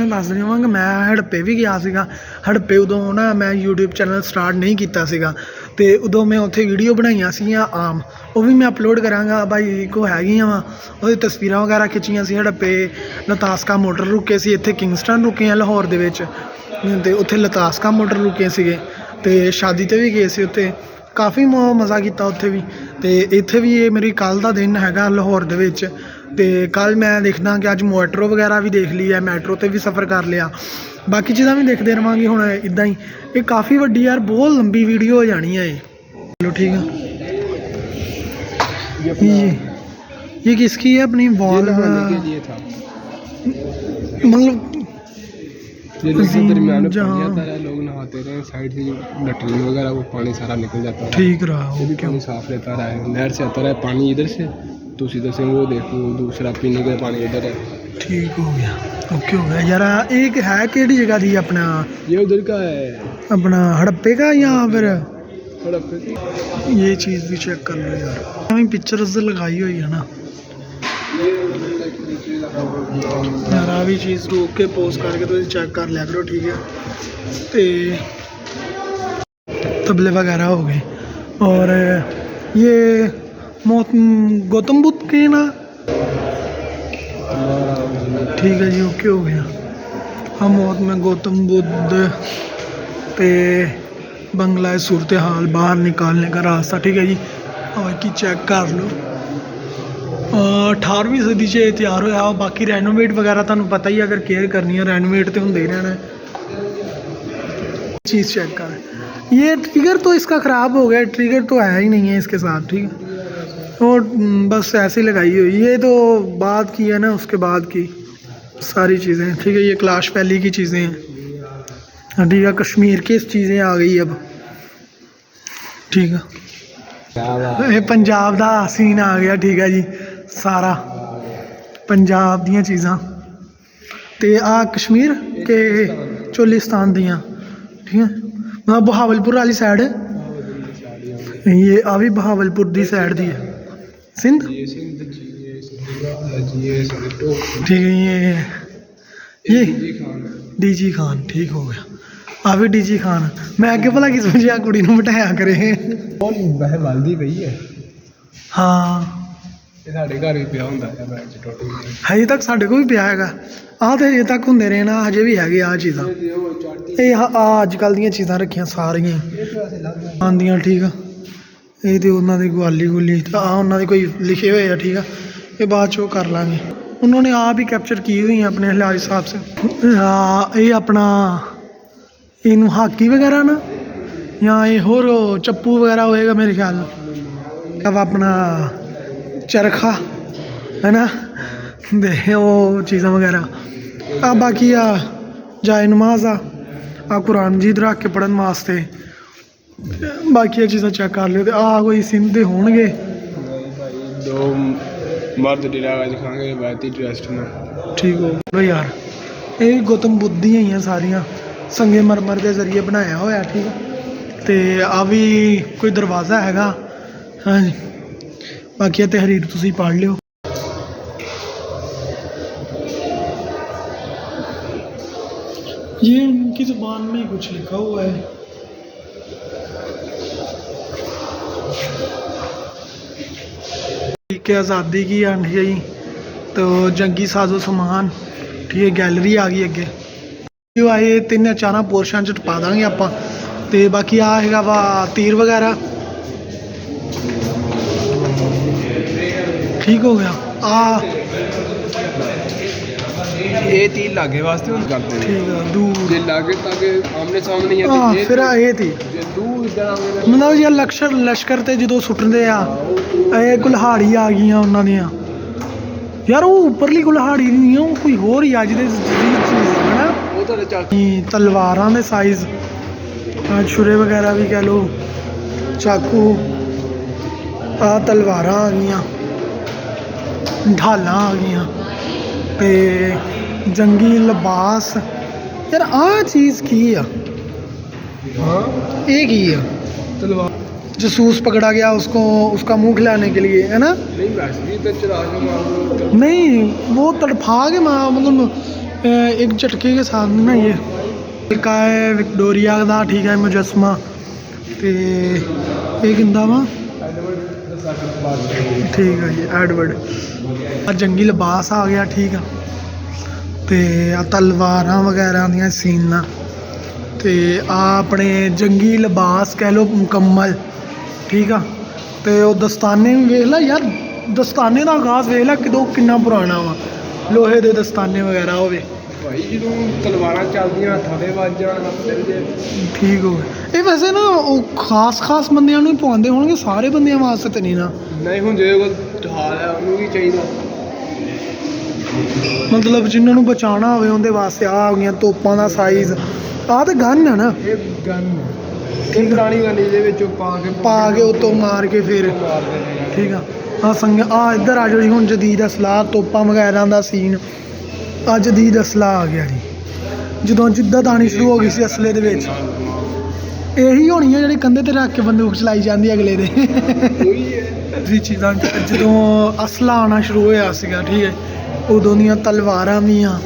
ਤੁਹਾਨੂੰ ਦੱਸ ਦੇਵਾਂਗਾ ਮੈਂ ਹੜੱਪੇ ਵੀ ਗਿਆ ਸੀਗਾ। ਹੜੱਪੇ ਉਦੋਂ ਨਾ ਮੈਂ YouTube ਚੈਨਲ ਸਟਾਰਟ ਨਹੀਂ ਕੀਤਾ ਸੀਗਾ ਅਤੇ ਉਦੋਂ ਮੈਂ ਉੱਥੇ ਵੀਡੀਓ ਬਣਾਈਆਂ ਸੀਗੀਆਂ ਆਮ, ਉਹ ਵੀ ਮੈਂ ਅਪਲੋਡ ਕਰਾਂਗਾ। ਬਾਈ ਕੋ ਹੈਗੀਆਂ ਵਾ ਉਹਦੀ ਤਸਵੀਰਾਂ ਵਗੈਰਾ ਖਿੱਚੀਆਂ ਸੀ। ਹੜੱਪੇ ਲਤਾਸਕਾ ਮੋਟਰ ਰੁਕੇ ਸੀ, ਇੱਥੇ ਕਿੰਗਸਟਨ ਰੁਕੇ ਆ ਲਾਹੌਰ ਦੇ ਵਿੱਚ, ਅਤੇ ਉੱਥੇ ਲਤਾਸਕਾ ਮੋਟਰ ਰੁਕੇ ਸੀਗੇ, ਅਤੇ ਸ਼ਾਦੀ 'ਤੇ ਵੀ ਗਏ ਸੀ ਉੱਥੇ, ਕਾਫੀ ਮਜ਼ਾ ਕੀਤਾ ਉੱਥੇ ਵੀ। ਅਤੇ ਇੱਥੇ ਵੀ ਇਹ ਮੇਰੀ ਕੱਲ੍ਹ ਦਾ ਦਿਨ ਹੈਗਾ ਲਾਹੌਰ ਦੇ ਵਿੱਚ, ਅਤੇ ਕੱਲ੍ਹ ਮੈਂ ਦੇਖਦਾ ਕਿ ਅੱਜ ਮੈਟਰੋ ਵਗੈਰਾ ਵੀ ਦੇਖ ਲਈ ਹੈ, ਮੈਟਰੋ 'ਤੇ ਵੀ ਸਫ਼ਰ ਕਰ ਲਿਆ, ਬਾਕੀ ਚੀਜ਼ਾਂ ਵੀ ਦੇਖਦੇ ਰਹਾਂਗੇ। ਹੁਣ ਇੱਦਾਂ ਹੀ ਇਹ ਕਾफ़ी ਵੱਡੀ ਯਾਰ बहुत लंबी वीडियो हो जानी है ये। चलो ठीक है, ये किसकी है? अपनी वॉल के लिए था, मतलब दरमियान में पानी आता है, लोग नहाते रहे, साइड से लटरन वगैरह वो पानी सारा निकल जाता है। ठीक रहा, वो भी पानी साफ लेता रहा है, नहर से आता रहा है पानी इधर से, तो इधर से वो देखो दूसरा पीने का पानी इधर है। ठीक हो गया, ओके हो गया यार। एक है केड़ी जगह थी अपना? ये उधर का है, अपना हड़प्पे का या फिर हड़प्पे की? ये चीज़ भी चेक कर लो यार, हमें पिक्चर्स लगाई हुई है ना यार। आ भी चीज़ रोक के पोस्ट करके तो चेक कर लिया करो, ठीक है। तो तबले वगैरह हो गए, और ये गौतम बुद्ध के ना, ठीक है जी, ओके हो गया। हम मौत में गौतम बुद्ध पे बंगला सूरत हाल बाहर निकालने का रास्ता, ठीक है जी। और की चेक कर लो 18वीं सदी से तैयार होया। बाकी रेनोवेट वगैरह तुहानू पता ही, अगर केयर करनी है रेनोवेट तो होंदे ही रहना है। चीज़ चेक कर, ये ट्रिगर तो इसका ख़राब हो गया, ट्रिगर तो है ही नहीं है इसके साथ, ठीक है। और बस ऐसे ही लगाई हुई, ये तो बाद की है ना, उसके बाद की सारी चीज़ें, ठीक है। ये क्लाश वैली की चीज़ें हैं, ठीक है। कश्मीर की चीज़ें आ गई अब, ठीक है। ये पंजाब का सीन आ गया, ठीक है जी। सारा पंजाब दियाँ चीज़ां ते आ कश्मीर के चोलिस्तान दियाँ, ठीक है। मतलब बहावलपुर वाली साइड, ये आ भी बहावलपुर दी साइड दी है, सिंध, ठीक है। ये डीजी खान, ठीक हो गया। आ भी डीजी खान, मैं अगे भला की सोचा कुड़ी नूं बिठाया करे, वैसे बलदी पई है। हाँ ਸਾਡੇ ਘਰ ਵੀ ਪਿਆ ਹੁੰਦਾ ਹੈ, ਮੈਂ ਟੁੱਟ ਗਿਆ ਹਜੇ ਤੱਕ ਸਾਡੇ ਕੋਲ ਵੀ ਪਿਆ ਹੈਗਾ। ਆਹ ਤੇ ਹਜੇ ਤੱਕ ਹੁੰਦੇ ਰਹੇ ਨਾ, ਹਜੇ ਵੀ ਹੈਗੇ ਆ ਚੀਜ਼ਾਂ। ਇਹ ਆ ਅੱਜ ਕੱਲ੍ਹ ਦੀਆਂ ਚੀਜ਼ਾਂ ਰੱਖੀਆਂ ਸਾਰੀਆਂ ਆਉਂਦੀਆਂ, ਠੀਕ ਆ। ਇਹ ਤੇ ਉਹਨਾਂ ਦੀ ਗਵਾਲੀ ਗੁਲੀ ਆ, ਉਹਨਾਂ ਦੇ ਕੋਈ ਲਿਖੇ ਹੋਏ ਆ, ਠੀਕ ਆ। ਇਹ ਬਾਅਦ 'ਚ ਉਹ ਕਰ ਲਾਂਗੇ। उन्होंने आप ही कैप्चर की हुई हैं अपने लिहाज हिसाब से। ये अपना इनू हाकी वगैरह ना, या ये होर चप्पू वगैरह होएगा मेरे ख्याल में। अब अपना चरखा है ना, दे वो चीज़ा वगैरह। बाकी जाए नमाज आ कुरान मजीद रख के पढ़न वास्ते। बाकी चीज़ा चेक कर लियो। कोई सिंध दे होणगे दो मर्द डिरागा दिखाएंगे बैती ट्रस्ट में, ठीक हो यार। ये गौतम बुद्ध ही हैं सारिया, संगे मरमर के जरिए बनाया होया, ठीक है। तो आ भी कोई दरवाज़ा हैगा, हाँ जी। बाकी तहरीर तुसी पढ़ लियो। ये उनकी ज़ुबान में कुछ लिखा हुआ है। के आज़ादी की आंधी, तो जंगी साजो समान, ठीक है। गैलरी आ गई अगे, जो आए 3-4 पोर्शन च पा देंगे आप। तो बाकी आ है वा तीर वगैरह, ठीक हो गया। ये तीर लागे वास्ते हम करते हैं, ठीक है। दूर जे लागे ताकि आमने सामने ही फिर ये थी दूर मतलब ये लश्कर ते जो सुट्टते आ, ये कुल्हाड़ी आ गई उन्होंने यार। वो उपरली कुल्हाड़ी नहीं है, वो कोई होर ही अज दे चीज़ है ना। तलवारां दे साइज, छुरे वगैरह भी कह लो, चाकू, तलवारां आ गई, ढालां आ गई, ते जंगी लिबास। यार आ चीज़ की है, ये की है? तलवार। जासूस पकड़ा गया, उसको उसका मुंह खिलाने के लिए, है ना। नहीं वो तड़फा के मतलब एक झटके के साथ में ना ये एक है विक्टोरिया का, ठीक है, मुजस्मा। तो ये किंदा वा, ठीक है जी, एडवर्ड। जंगी लिबास आ गया, ठीक है। तो तलवार वगैरह दियां सीना, तो अपने जंगी लिबास कह लो मुकम्मल, ठीक है। तो दस्ताने भी वेख ला यार, दस्ताने का आगाज़ वेख ला कितना पुराना वा, लोहे के दस्ताने वगैरह होवे भाई जो तलवार चलदियां हत्थां ते ਵੱਜ जाण ठीक हो गए। ये वैसे ना वो खास बंदियां ਨੂੰ ਪਵਾਉਂਦੇ ਹੋਣਗੇ, ਸਾਰੇ ਬੰਦਿਆਂ ਵਾਸਤੇ ਤੇ ਨਹੀਂ ਨਾ। ਨਹੀਂ ਹੁਣ ਜੇ ਕੋਈ ਹਾਲ ਹੈ ਉਹਨੂੰ ਵੀ ਚਾਹੀਦਾ, ਮਤਲਬ ਜਿਨ੍ਹਾਂ ਨੂੰ ਬਚਾਉਣਾ ਹੋਵੇ ਉਹਦੇ ਵਾਸਤੇ ਆ ਗਈਆਂ ਤੋਪਾਂ ਦਾ ਸਾਈਜ਼। ਆਹ ਤੇ ਗਨ ਹੈ ਨਾ, ਇਹ ਗਨ ਇਹ ਪੁਰਾਣੀ ਗਨ ਇਹਦੇ ਵਿੱਚੋਂ ਪਾ ਕੇ ਉਤੋਂ ਮਾਰ ਕੇ ਫਿਰ ਮਾਰਦੇ ਨੇ, ਠੀਕ ਆ। ਆ ਸੰਗ ਆ ਇੱਧਰ ਆ ਜਾਓ ਜੀ, ਹੁਣ ਜਦੀਦ ਅਸਲਾਹ ਤੋਪਾਂ ਵਗੈਰਾ ਦਾ ਸੀਨ। ਆ ਜਦੀਦ ਅਸਲਾਹ ਆ ਗਿਆ ਜੀ, ਜਦੋਂ ਜਿੱਦਤ ਆਉਣੀ ਸ਼ੁਰੂ ਹੋ ਗਈ ਸੀ ਅਸਲੇ ਦੇ ਵਿੱਚ। ਇਹੀ ਹੋਣੀ ਆ ਜਿਹੜੀ ਕੰਧੇ ਤੇ ਰੱਖ ਕੇ ਬੰਦੂਕ ਚਲਾਈ ਜਾਂਦੀ ਅਗਲੇ ਦੇ। ਵੀ ਚੀਜ਼ਾਂ ਜਦੋਂ ਅਸਲਾ ਆਉਣਾ ਸ਼ੁਰੂ ਹੋਇਆ ਸੀਗਾ, ਠੀਕ ਹੈ, ਉਦੋਂ ਦੀਆਂ ਤਲਵਾਰਾਂ ਵੀ ਆ,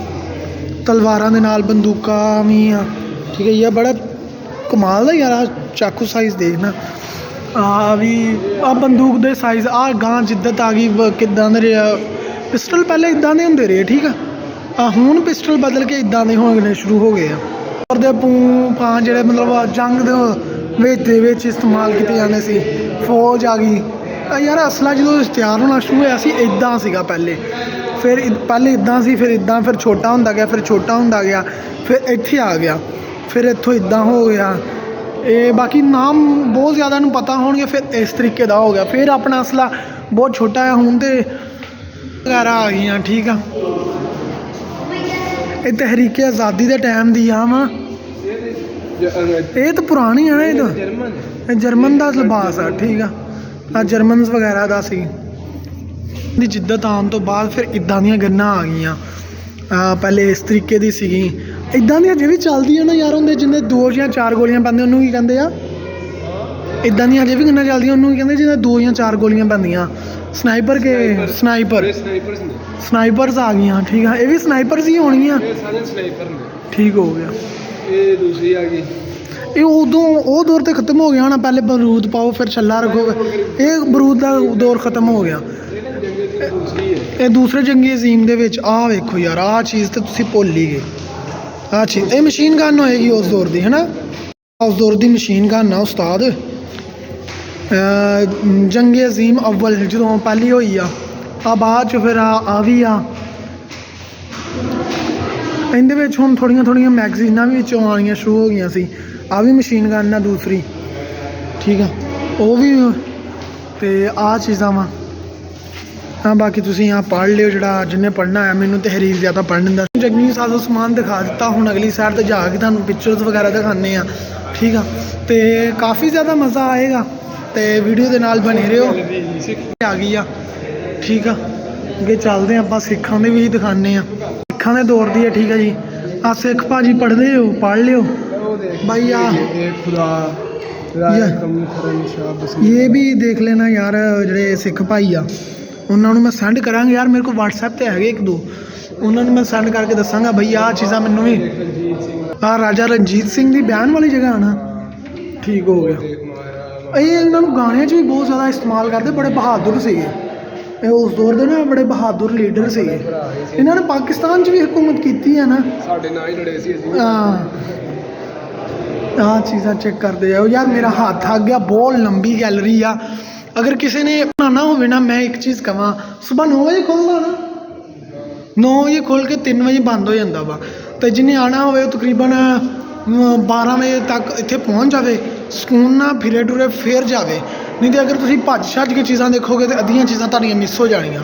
ਤਲਵਾਰਾਂ ਦੇ ਨਾਲ ਬੰਦੂਕਾਂ ਵੀ ਆ, ਠੀਕ ਹੈ। ਇਹ ਬੜਾ ਕਮਾਲ ਦਾ ਯਾਰ, ਚਾਕੂ ਸਾਈਜ਼ ਦੇਖਣਾ ਆ ਵੀ, ਆ ਬੰਦੂਕ ਦੇ ਸਾਈਜ਼ ਆ ਗਾਂ ਜਿੱਦਤ ਆ ਗਈ ਕਿੱਦਾਂ ਦੇ ਰਿਹਾ। ਪਿਸਟਲ ਪਹਿਲੇ ਇਦਾਂ ਦੇ ਹੁੰਦੇ ਰਹੇ, ਠੀਕ ਆ ਹੁਣ ਪਿਸਟਲ ਬਦਲ ਕੇ ਇਦਾਂ ਦੇ ਹੋਣੇ ਸ਼ੁਰੂ ਹੋ ਗਏ ਆ। ਔਰ ਦੇ ਪੂੰ ਜਿਹੜੇ ਮਤਲਬ ਜੰਗ ਦੇ ਵਿੱਚ ਇਸਤੇਮਾਲ ਕੀਤੇ ਜਾਂਦੇ ਸੀ। ਫੌਜ ਆ ਗਈ ਯਾਰ, ਅਸਲਾ ਜਦੋਂ ਤਿਆਰ ਹੋਣਾ ਸ਼ੁਰੂ ਹੋਇਆ ਸੀ ਇਦਾਂ ਸੀਗਾ ਪਹਿਲੇ, ਫਿਰ ਪਹਿਲੇ ਇਦਾਂ ਸੀ, ਫਿਰ ਇਦਾਂ, ਫਿਰ ਛੋਟਾ ਹੁੰਦਾ ਗਿਆ, ਫਿਰ ਛੋਟਾ ਹੁੰਦਾ ਗਿਆ, ਫਿਰ ਇੱਥੇ ਆ ਗਿਆ, ਫਿਰ ਇੱਥੋਂ ਇਦਾਂ ਹੋ ਗਿਆ। ਇਹ ਬਾਕੀ ਨਾਮ ਬਹੁਤ ਜ਼ਿਆਦਾ ਨੂੰ ਪਤਾ ਹੋਣਗੇ, ਫਿਰ ਇਸ ਤਰੀਕੇ ਦਾ ਹੋ ਗਿਆ। ਫਿਰ ਆਪਣਾ ਅਸਲਾ ਬਹੁਤ ਛੋਟਾ ਹੈ, ਹੁਣ ਤੇ ਵਗੈਰਾ ਆ ਗਈਆਂ, ਠੀਕ ਆ। ਇਹ ਤਹਿਰੀਕੇ ਆਜ਼ਾਦੀ ਦੇ ਟਾਈਮ ਦੀ ਆ ਵਾ, ਇਹ ਤਾਂ ਪੁਰਾਣੀ ਆ ਨਾ, ਇਹ ਜਰਮਨ ਦਾ ਲਿਬਾਸ ਆ, ਠੀਕ ਆ ਜਰਮਨਸ ਵਗੈਰਾ ਦਾ ਸੀ। ਦੀ ਜਿੱਦਤ ਆਉਣ ਤੋਂ ਬਾਅਦ ਫਿਰ ਇੱਦਾਂ ਦੀਆਂ ਗੰਨਾਂ ਆ ਗਈਆਂ। ਪਹਿਲੇ ਇਸ ਤਰੀਕੇ ਦੀ ਸੀਗੀ, ਇੱਦਾਂ ਦੀਆਂ ਅਜੇ ਵੀ ਚੱਲਦੀਆਂ ਨਾ ਯਾਰ। ਹੁੰਦੇ ਜਿੰਨੇ 2 ਜਾਂ 4 ਗੋਲੀਆਂ ਪੈਂਦੀਆਂ ਉਹਨੂੰ ਕੀ ਕਹਿੰਦੇ ਆ? ਇੱਦਾਂ ਦੀਆਂ ਅਜੇ ਵੀ ਗੰਨਾਂ ਚੱਲਦੀਆਂ ਉਹਨੂੰ ਕੀ ਕਹਿੰਦੇ ਜਿਹਦੇ 2 ਜਾਂ 4 ਗੋਲੀਆਂ ਪੈਂਦੀਆਂ? ਸਨਾਈਪਰਸ ਆ ਗਈਆਂ, ਠੀਕ ਆ। ਇਹ ਵੀ ਸਨਾਈਪਰਸ ਹੀ ਹੋਣਗੀਆਂ, ਠੀਕ ਹੋ ਗਿਆ। ਇਹ ਦੂਸਰੀ ਆ ਗਈ, ਇਹ ਉਦੋਂ ਉਹ ਦੌਰ ਤੇ ਖਤਮ ਹੋ ਗਿਆ ਹੋਣਾ, ਪਹਿਲੇ ਬਰੂਦ ਪਾਓ ਫਿਰ ਛੱਲਾ ਰੱਖੋ। ਇਹ ਬਰੂਦ ਦਾ ਦੌਰ ਖਤਮ ਹੋ ਗਿਆ। ਇਹ ਦੂਸਰੇ ਜੰਗੀ ਅਜ਼ੀਮ ਦੇ ਵਿੱਚ ਆ ਵੇਖੋ ਯਾਰ, ਆਹ ਚੀਜ਼ ਤੇ ਤੁਸੀਂ ਭੁੱਲ ਹੀ ਗਏ। ਆਹ ਚੀਜ਼ ਇਹ ਮਸ਼ੀਨ ਗਨ ਹੋਏਗੀ ਉਸ ਦੌਰ ਦੀ, ਹੈ ਨਾ, ਉਸ ਦੌਰ ਦੀ ਮਸ਼ੀਨ ਗਨ ਆ ਉਸਤਾਦ। ਜੰਗੇ ਅਜ਼ੀਮ ਅਵਲ ਜਦੋਂ ਪਹਿਲੀ ਹੋਈ ਆ ਬਾਅਦ 'ਚ ਫਿਰ ਆ ਵੀ ਆ। ਇਹਦੇ ਵਿੱਚ ਹੁਣ ਥੋੜ੍ਹੀਆਂ ਮੈਗਜ਼ੀਨਾਂ ਵੀ ਵਿੱਚੋਂ ਆਉਣੀਆਂ ਸ਼ੁਰੂ ਹੋ ਗਈਆਂ ਸੀ। ਆ ਵੀ ਮਸ਼ੀਨ ਗਨ ਆ ਦੂਸਰੀ, ਠੀਕ ਆ, ਉਹ ਵੀ। ਤੇ ਆਹ ਚੀਜ਼ਾਂ ਵਾ। ਬਾਕੀ ਤੁਸੀਂ ਆ ਪੜ੍ਹ ਲਿਓ, ਜਿਹੜਾ ਜਿਹਨੇ ਪੜ੍ਹਨਾ ਹੈ। ਮੈਨੂੰ ਤਹਿਰੀਰ ਜ਼ਿਆਦਾ ਪੜ੍ਹਨ ਦਾ। ਜੰਗੀ ਸਾਜ਼ੋ ਸਮਾਨ ਦਿਖਾ ਦਿੱਤਾ, ਹੁਣ ਅਗਲੀ ਸਾਈਡ 'ਤੇ ਜਾ ਕੇ ਤੁਹਾਨੂੰ ਪਿਕਚਰਸ ਵਗੈਰਾ ਦਿਖਾਉਂਦੇ ਆ, ਠੀਕ ਆ। ਤੇ ਕਾਫੀ ਜ਼ਿਆਦਾ ਮਜ਼ਾ ਆਏਗਾ, ਤੇ ਵੀਡੀਓ ਦੇ ਨਾਲ ਬਣੇ ਰਹੋ। ਆ ਗਈ ਆ, ਠੀਕ ਆ। ਅੱਗੇ ਚੱਲਦੇ ਆ ਆਪਾਂ, ਸਿੱਖਾਂ ਦੇ ਵੀ ਦਿਖਾਉਂਦੇ ਆ, ਸਿੱਖਾਂ ਦੇ ਦੌਰ ਦੀ ਹੈ, ਠੀਕ ਆ ਜੀ। ਆ ਸਿੱਖ ਭਾਜੀ ਪੜ੍ਹਦੇ ਹੋ, ਪੜ੍ਹ ਲਿਓ ਬਾਈ। ਇਹ ਵੀ ਦੇਖ ਲੈਣਾ ਯਾਰ, ਜਿਹੜੇ ਸਿੱਖ ਭਾਈ ਆ ਉਹਨਾਂ ਨੂੰ ਮੈਂ ਸੈਂਡ ਕਰਾਂਗਾ ਯਾਰ। ਮੇਰੇ ਕੋਲ WhatsApp 'ਤੇ ਹੈਗੇ 1-2, ਉਹਨਾਂ ਨੂੰ ਮੈਂ ਸੈਂਡ ਕਰਕੇ ਦੱਸਾਂਗਾ ਬਈ ਆਹ ਚੀਜ਼ਾਂ ਮੈਨੂੰ ਵੀ। ਆਹ ਰਾਜਾ ਰਣਜੀਤ ਸਿੰਘ ਦੀ ਬਿਆਨ ਵਾਲੀ ਜਗ੍ਹਾ ਆਣਾ, ਠੀਕ ਹੋ ਗਿਆ। ਇਹ ਇਹਨਾਂ ਨੂੰ ਗਾਣਿਆਂ 'ਚ ਵੀ ਬਹੁਤ ਜ਼ਿਆਦਾ ਇਸਤੇਮਾਲ ਕਰਦੇ, ਬੜੇ ਬਹਾਦਰ ਸੀਗੇ ਇਹ ਉਸ ਦੌਰ ਦੇ ਨਾ, ਬੜੇ ਬਹਾਦਰ ਲੀਡਰ ਸੀਗੇ। ਇਹਨਾਂ ਨੇ ਪਾਕਿਸਤਾਨ 'ਚ ਵੀ ਹਕੂਮਤ ਕੀਤੀ ਹੈ ਨਾ, ਸਾਡੇ ਨਾਲ ਹੀ ਲੜੇ ਸੀ ਅਸੀਂ। ਆਹ ਚੀਜ਼ਾਂ ਚੈੱਕ ਕਰਦੇ ਜਾਓ ਯਾਰ। ਮੇਰਾ ਹੱਥ ਥੱਕ ਗਿਆ, ਬਹੁਤ ਲੰਬੀ ਗੈਲਰੀ ਆ। ਅਗਰ ਕਿਸੇ ਨੇ ਬਣਾਉਣਾ ਹੋਵੇ ਨਾ, ਮੈਂ ਇੱਕ ਚੀਜ਼ ਕਹਾਂ, ਸੁਬਾਹ 9 ਵਜੇ ਖੋਲ੍ਹਦਾ ਨਾ, 9 ਵਜੇ ਖੋਲ੍ਹ ਕੇ 3 ਵਜੇ ਬੰਦ ਹੋ ਜਾਂਦਾ ਵਾ। ਅਤੇ ਜਿਹਨੇ ਆਉਣਾ ਹੋਵੇ ਉਹ ਤਕਰੀਬਨ 12 ਵਜੇ ਤੱਕ ਇੱਥੇ ਪਹੁੰਚ ਜਾਵੇ, ਸਕੂਨ ਨਾਲ ਫਿਰੇ ਟੁਰੇ ਫਿਰ ਜਾਵੇ। ਨਹੀਂ ਤਾਂ ਅਗਰ ਤੁਸੀਂ ਭੱਜ ਛੱਜ ਕੇ ਚੀਜ਼ਾਂ ਦੇਖੋਗੇ ਤਾਂ ਅੱਧੀਆਂ ਚੀਜ਼ਾਂ ਤੁਹਾਡੀਆਂ ਮਿਸ ਹੋ ਜਾਣੀਆਂ।